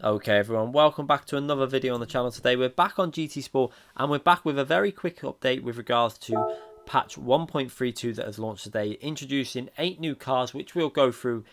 Okay everyone, welcome back to another video on the channel. Today we're back on GT Sport and we're back with a very quick update with regards to patch 1.32 that has launched today, introducing 8 new cars which we'll go through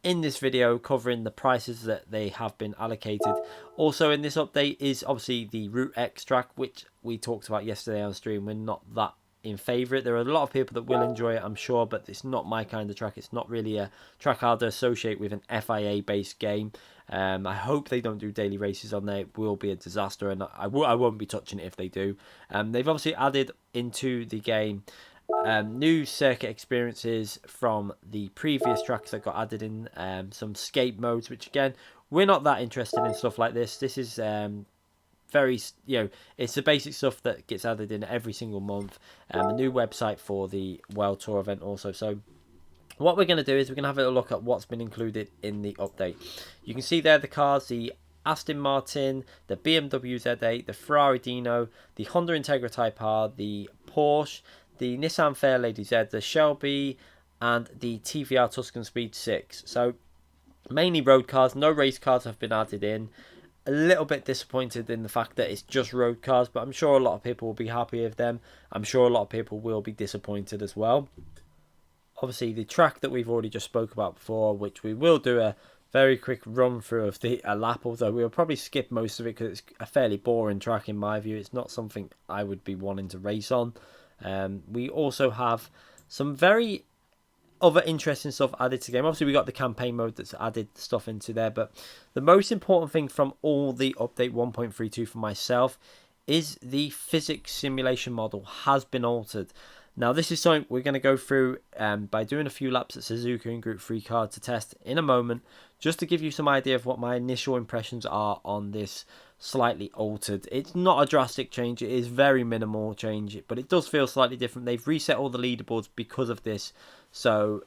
in this video, covering the prices that they have been allocated. Also in this update is obviously the Route X track, which we talked about yesterday on stream. We're not that in favour. There are a lot of people that will enjoy it, I'm sure, but it's not my kind of track. It's not really a track I'd associate with an FIA based game. I hope they don't do daily races on there. It will be a disaster, and I won't be touching it if they do. They've obviously added into the game new circuit experiences from the previous tracks that got added in, some skate modes, which again, we're not that interested in stuff like this. This is very, it's the basic stuff that gets added in every single month. A new website for the World Tour event also. So what we're going to do is we're going to have a look at what's been included in the update. You can see there the cars, the Aston Martin, the BMW Z8, the Ferrari Dino, the Honda Integra Type R, the Porsche, the Nissan Fairlady Z, the Shelby, and the TVR Tuscan Speed 6. So mainly road cars, no race cars have been added in. A little bit disappointed in the fact that it's just road cars, but I'm sure a lot of people will be happy with them. I'm sure a lot of people will be disappointed as well. Obviously, the track that we've already just spoke about before, which we will do a very quick run through of a lap, although we'll probably skip most of it because it's a fairly boring track in my view. It's not something I would be wanting to race on. We also have some very other interesting stuff added to the game. Obviously, we got the campaign mode that's added stuff into there, but the most important thing from all the update 1.32 for myself is the physics simulation model has been altered. Now, this is something we're going to go through by doing a few laps at Suzuka and Group 3 car to test in a moment, just to give you some idea of what my initial impressions are on this slightly altered. It's not a drastic change, it is very minimal change, but it does feel slightly different. They've reset all the leaderboards because of this, so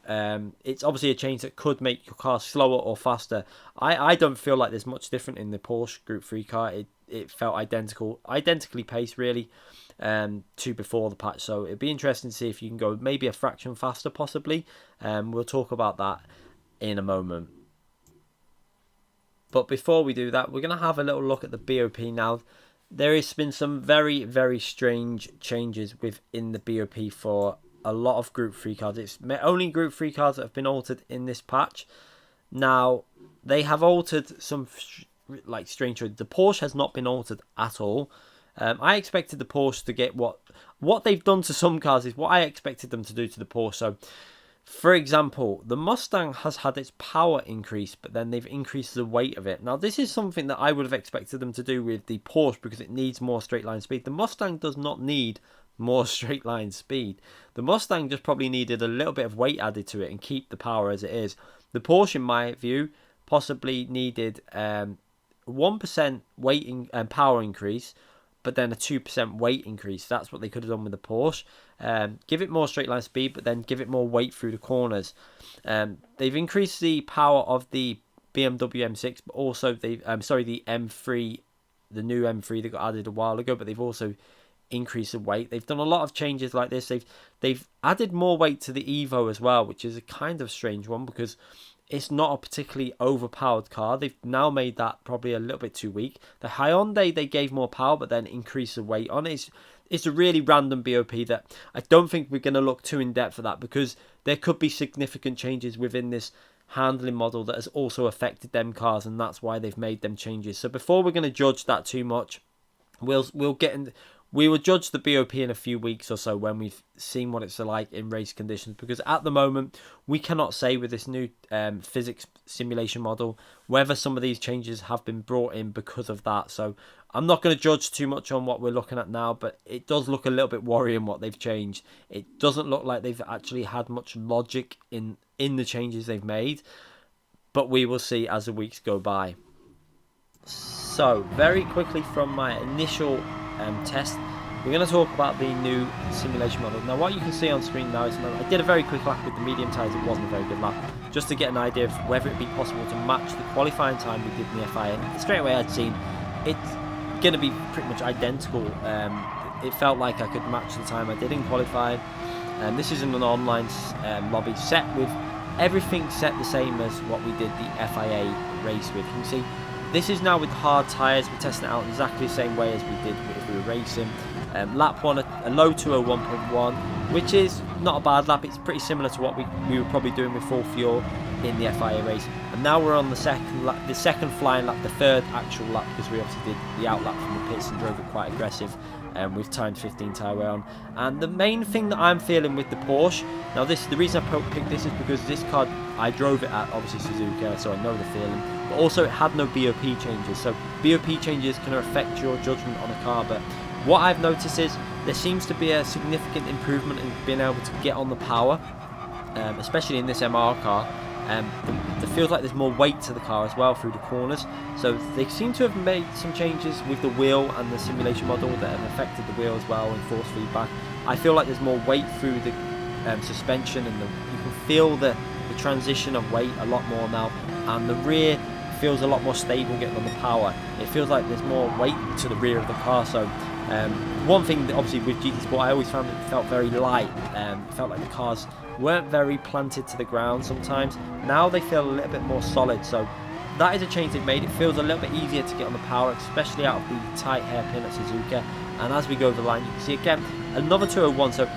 it's obviously a change that could make your car slower or faster. I don't feel like there's much different in the Porsche Group 3 car. It felt identically paced really to before the patch, so it'd be interesting to see if you can go maybe a fraction faster possibly. We'll talk about that in a moment. But before we do that, we're going to have a little look at the BOP now. There has been some very, very strange changes within the BOP for a lot of Group 3 cars. It's only Group 3 cars that have been altered in this patch. Now, they have altered some strange choices. The Porsche has not been altered at all. I expected the Porsche to get what they've done to some cars is what I expected them to do to the Porsche. So, for example, the Mustang has had its power increased, but then they've increased the weight of it. Now, this is something that I would have expected them to do with the Porsche because it needs more straight line speed. The Mustang does not need more straight line speed. The Mustang just probably needed a little bit of weight added to it and keep the power as it is. The Porsche, in my view, possibly needed 1% weight and power increase, but then a 2% weight increase. That's what they could have done with the Porsche. Give it more straight line speed, but then give it more weight through the corners. They've increased the power of the BMW M6, but also the M3, the new M3 that got added a while ago, but they've also increased the weight. They've done a lot of changes like this. They've added more weight to the Evo as well, which is a kind of strange one because it's not a particularly overpowered car. They've now made that probably a little bit too weak. The Hyundai, they gave more power, but then increased the weight on it. It's a really random BOP that I don't think we're going to look too in depth at that because there could be significant changes within this handling model that has also affected them cars, and that's why they've made them changes. So before we're going to judge that too much, we will judge the BOP in a few weeks or so when we've seen what it's like in race conditions, because at the moment we cannot say with this new physics simulation model whether some of these changes have been brought in because of that. So I'm not going to judge too much on what we're looking at now, but it does look a little bit worrying what they've changed. It doesn't look like they've actually had much logic in the changes they've made, but we will see as the weeks go by. So very quickly from my initial test, we're going to talk about the new simulation model. Now, what you can see on screen now is I did a very quick lap with the medium tyres. It wasn't a very good lap, just to get an idea of whether it'd be possible to match the qualifying time we did in the FIA. And straight away I'd seen it's going to be pretty much identical. It felt like I could match the time I did in qualifying. This is in an online lobby set with everything set the same as what we did the FIA race with. You can see this is now with hard tyres. We're testing it out exactly the same way as we did if we were racing. Lap 1, a low 201.1, which is not a bad lap. It's pretty similar to what we were probably doing with full fuel in the FIA race. And now we're on the second flying lap, the third actual lap, because we obviously did the out lap from the pits and drove it quite aggressive. We've timed 15 tyre wear on. And the main thing that I'm feeling with the Porsche, now the reason I picked this is because this car, I drove it at obviously Suzuka, so I know the feeling, but also it had no BOP changes. So BOP changes can affect your judgment on a car, but what I've noticed is there seems to be a significant improvement in being able to get on the power, especially in this MR car. It feels like there's more weight to the car as well through the corners. So they seem to have made some changes with the wheel and the simulation model that have affected the wheel as well and force feedback. I feel like there's more weight through the suspension, and you can feel the transition of weight a lot more now, and the rear feels a lot more stable getting on the power. It feels like there's more weight to the rear of the car. So one thing that obviously with GT Sport I always found it felt very light. It felt like the cars weren't very planted to the ground sometimes. Now they feel a little bit more solid, so that is a change they've made. It feels a little bit easier to get on the power, especially out of the tight hairpin at Suzuka. And as we go over the line, you can see again another 201, so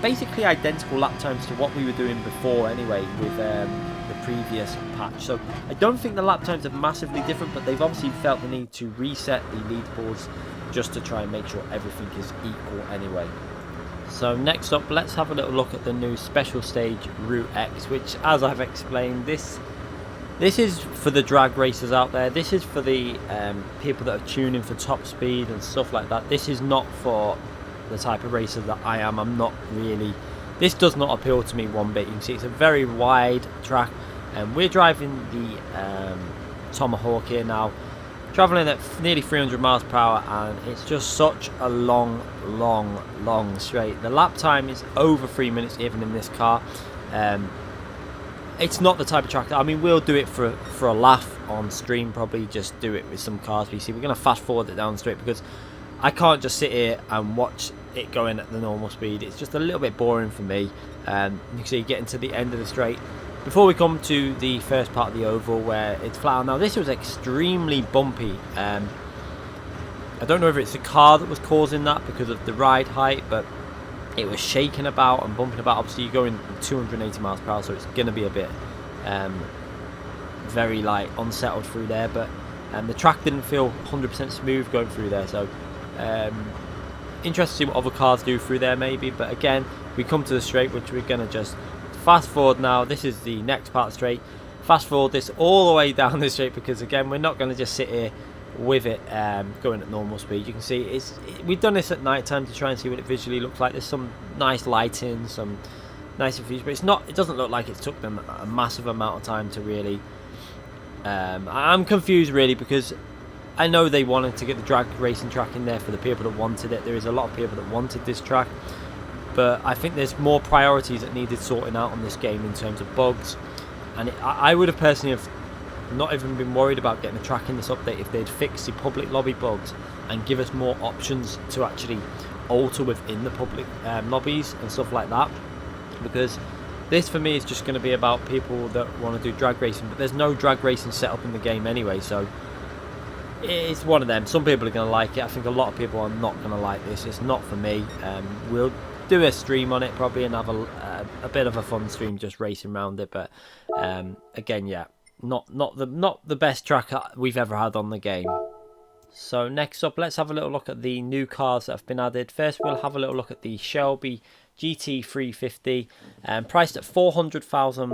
basically identical lap times to what we were doing before anyway with the previous patch. So I don't think the lap times are massively different, but they've obviously felt the need to reset the leaderboards just to try and make sure everything is equal anyway. So next up, let's have a little look at the new special stage Route X, which, as I've explained, this is for the drag racers out there. This is for the people that are tuning for top speed and stuff like that. This is not for the type of racer that I am. I'm not really. This does not appeal to me one bit. You can see it's a very wide track, and we're driving the Tomahawk here now, travelling at nearly 300 miles per hour, and it's just such a long straight. The lap time is over 3 minutes even in this car. It's not the type of track that, I mean, we'll do it for a laugh on stream, probably just do it with some cars. But you see, we're going to fast forward it down the straight because I can't just sit here and watch it going at the normal speed. It's just a little bit boring for me. You can see getting to the end of the straight before we come to the first part of the oval where it's flat out. Now this was extremely bumpy. I don't know if it's the car that was causing that because of the ride height, but it was shaking about and bumping about. Obviously you're going 280 miles per hour, so it's going to be a bit very like unsettled through there, but the track didn't feel 100% smooth going through there. So interested to see what other cars do through there maybe. But again, we come to the straight, which we're going to just fast forward now. This is the next part of the straight. Fast forward this all the way down the straight because again, we're not going to just sit here with it going at normal speed. You can see we've done this at night time to try and see what it visually looks like. There's some nice lighting, some nice views, but it doesn't look like it took them a massive amount of time to really I'm confused really, because I know they wanted to get the drag racing track in there for the people that wanted it. There is a lot of people that wanted this track, but I think there's more priorities that needed sorting out on this game in terms of bugs. And I would have personally have not even been worried about getting the track in this update if they'd fix the public lobby bugs and give us more options to actually alter within the public lobbies and stuff like that, because this for me is just going to be about people that want to do drag racing, but there's no drag racing set up in the game anyway, so it's one of them. Some people are going to like it. I think a lot of people are not going to like this. It's not for me. We'll do a stream on it probably and have a bit of a fun stream just racing around it, but again, yeah, not the best track we've ever had on the game. So next up, let's have a little look at the new cars that have been added. First, we'll have a little look at the Shelby GT350, priced at 400,000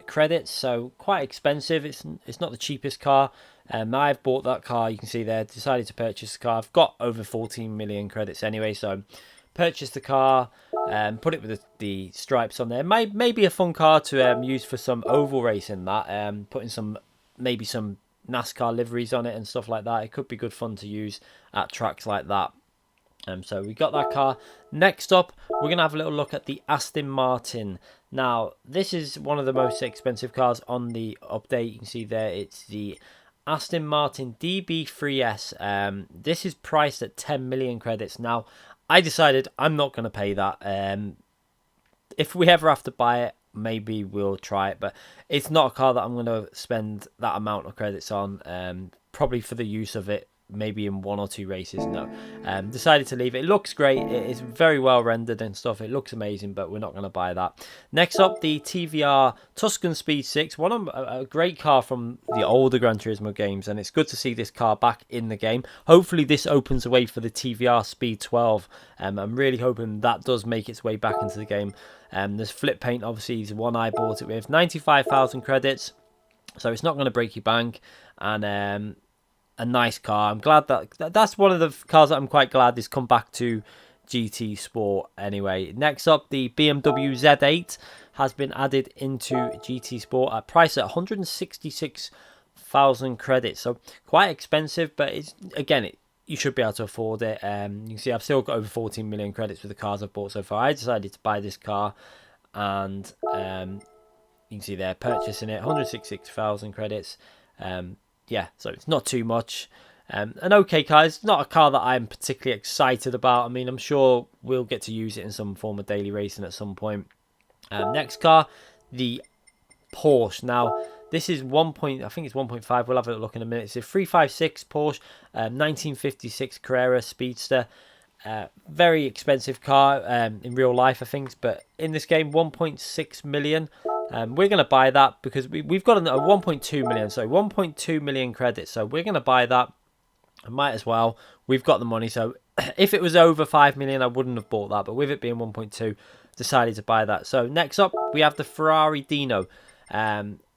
credits, so quite expensive. It's not the cheapest car. I've bought that car. You can see there, decided to purchase the car. I've got over 14 million credits anyway, so purchased the car, put it with the stripes on there. Maybe a fun car to use for some oval racing. That putting maybe some NASCAR liveries on it and stuff like that. It could be good fun to use at tracks like that. So we got that car. Next up, we're going to have a little look at the Aston Martin. Now, this is one of the most expensive cars on the update. You can see there, it's the Aston Martin DB3S. This is priced at 10 million credits. Now, I decided I'm not going to pay that. If we ever have to buy it, maybe we'll try it, but it's not a car that I'm going to spend that amount of credits on. probably for the use of it, maybe in 1 or 2 races. No, decided to leave it. It looks great, it is very well rendered and stuff, it looks amazing, but we're not going to buy that. Next up, the TVR Tuscan Speed 6, one of a great car from the older Gran Turismo games, and it's good to see this car back in the game. Hopefully this opens the way for the TVR Speed 12. I'm really hoping that does make its way back into the game. There's flip paint, obviously is one I bought it with, 95,000 credits, so it's not going to break your bank, and a nice car. I'm glad that's one of the cars that I'm quite glad is come back to GT Sport anyway. Next up, the BMW Z8 has been added into GT Sport at price at 166,000 credits, so quite expensive, but it's you should be able to afford it. You can see I've still got over 14 million credits for the cars I've bought so far. I decided to buy this car, and you can see they're purchasing it, 166,000 credits. Yeah, so it's not too much. An okay car. It's not a car that I'm particularly excited about. I mean, I'm sure we'll get to use it in some form of daily racing at some point. Next car, the Porsche. Now, this is I think it's 1.5. We'll have a look in a minute. It's a 356 Porsche, 1956 Carrera Speedster. Very expensive car in real life, I think, but in this game, 1.6 million. We're going to buy that because we've got a 1.2 million, so 1.2 million credits, so we're going to buy that. I might as well. We've got the money, so if it was over 5 million, I wouldn't have bought that, but with it being 1.2, decided to buy that. So next up, we have the Ferrari Dino.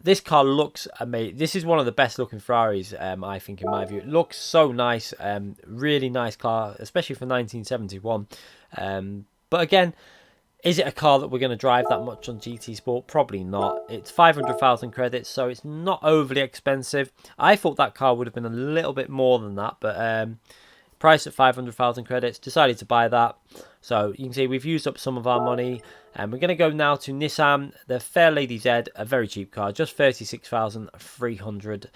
This car looks amazing. This is one of the best looking Ferraris, I think, in my view. It looks so nice. Really nice car, especially for 1971. But again, is it a car that we're going to drive that much on GT Sport? Probably not. It's 500,000 credits, so it's not overly expensive. I thought that car would have been a little bit more than that, but price at 500,000 credits, decided to buy that. So you can see we've used up some of our money, and we're going to go now to Nissan, the Fairlady Z, a very cheap car, just 36,300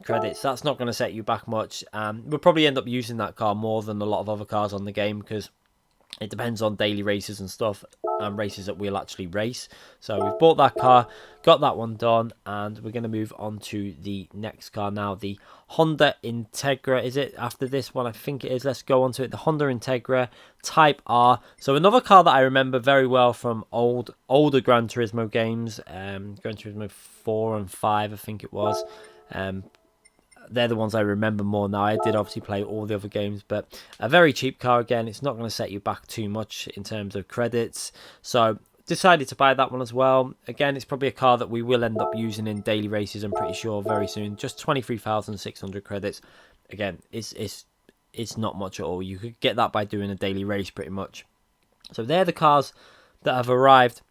credits. That's not going to set you back much. We'll probably end up using that car more than a lot of other cars on the game, because it depends on daily races and stuff, and races that we'll actually race. So we've bought that car, got that one done, and we're going to move on to the next car now, the Honda Integra. Is it after this one? I think it is. Let's go on to it. The Honda Integra Type R. So another car that I remember very well from older Gran Turismo games, Gran Turismo 4 and 5, I think it was. They're the ones I remember more now. I did obviously play all the other games, but a very cheap car again. It's not going to set you back too much in terms of credits, so decided to buy that one as well. Again, it's probably a car that we will end up using in daily races, I'm pretty sure, very soon. Just 23,600 credits. Again, it's not much at all. You could get that by doing a daily race pretty much. So they're the cars that have arrived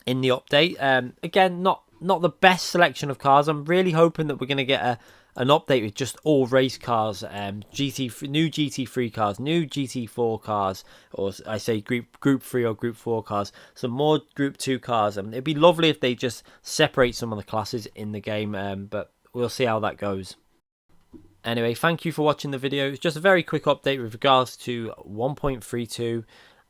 in the update. Again, not the best selection of cars. I'm really hoping that we're going to get an update with just all race cars, new GT3 cars, new GT4 cars, or I say Group 3 or Group 4 cars, some more Group 2 cars. It'd be lovely if they just separate some of the classes in the game, but we'll see how that goes. Anyway, thank you for watching the video. It's just a very quick update with regards to 1.32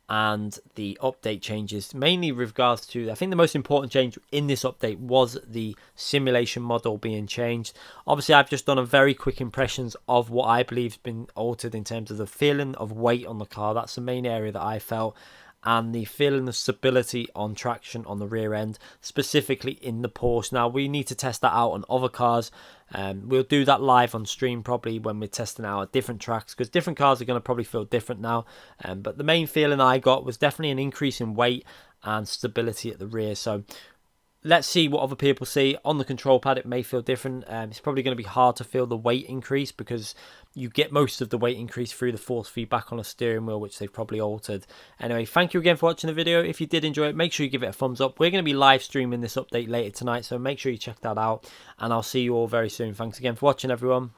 and the update changes, mainly with regards to, I think the most important change in this update was the simulation model being changed. Obviously, I've just done a very quick impressions of what I believe has been altered in terms of the feeling of weight on the car. That's the main area that I felt, and the feeling of stability on traction on the rear end, specifically in the Porsche. Now, we need to test that out on other cars. We'll do that live on stream probably when we're testing out at different tracks, because different cars are going to probably feel different now. But the main feeling I got was definitely an increase in weight and stability at the rear. So let's see what other people see. On the control pad, it may feel different. It's probably going to be hard to feel the weight increase, because you get most of the weight increase through the force feedback on a steering wheel, which they've probably altered. Anyway, thank you again for watching the video. If you did enjoy it, make sure you give it a thumbs up. We're going to be live streaming this update later tonight, so make sure you check that out, and I'll see you all very soon. Thanks again for watching, everyone.